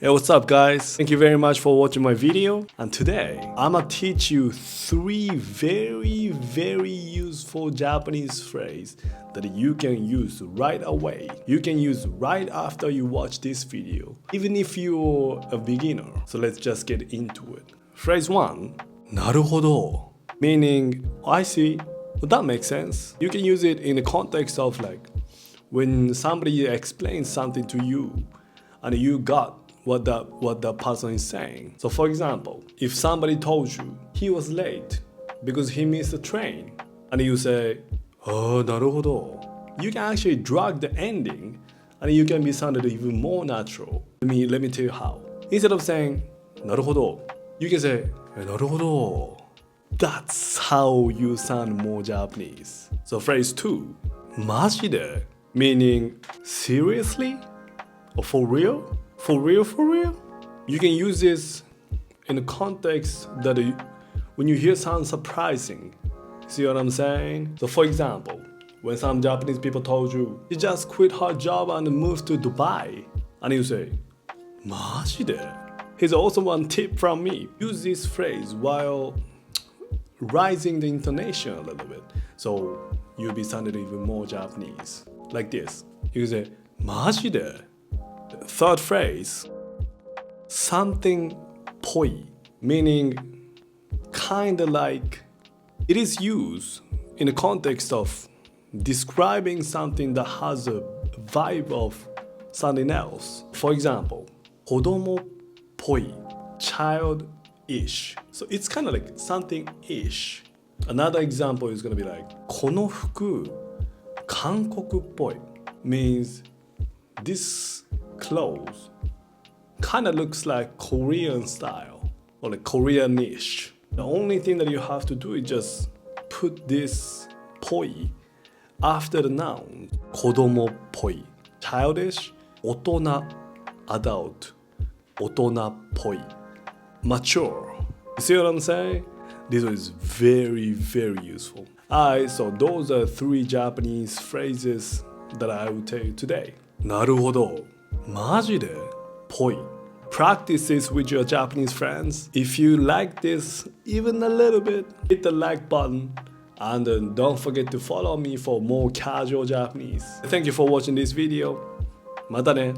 Hey, what's up guys? Thank you very much for watching my video. And today, I'ma teach you 3 very useful Japanese phrases that you can use right away. You can use right after you watch this video, even if you're a beginner. So let's just get into it. Phrase 1, なるほど, meaning, I see, well, that makes sense. You can use it in the context of like, when somebody explains something to you and you got what the person is saying. So for example, if somebody told you he was late because he missed the train, and you say, "Oh, なるほど," you can actually drag the ending, and you can be sounded even more natural. Let me tell you how. Instead of saying なるほど, you can say なるほど. That's how you sound more Japanese. So phrase 2, マジで, meaning seriously or for real? For real? You can use this in the context that when you hear something surprising. See what I'm saying? So for example, when some Japanese people told you, you just quit her job and moved to Dubai, and you say, マジで? Here's also one tip from me. Use this phrase while rising the intonation a little bit, so you'll be sounding even more Japanese. Like this. You say, マジで? Third phrase, something poi, meaning kinda like, it is used in the context of describing something that has a vibe of something else. For example, 子供っぽい, childish. So it's kind of like something ish. Another example is gonna be like, この服韓国っぽい, means this clothes kind of looks like Korean style or like Koreanish. The only thing that you have to do is just put this poi after the noun. 子供っぽい, childish, 大人, adult, 大人っぽい, mature. You see what I'm saying? This is very useful. Alright, so those are 3 Japanese phrases that I will tell you today. なるほど. マジで? Poi. Practice this with your Japanese friends. If you like this even a little bit, hit the like button, and don't forget to follow me for more casual Japanese. Thank you for watching this video. またね.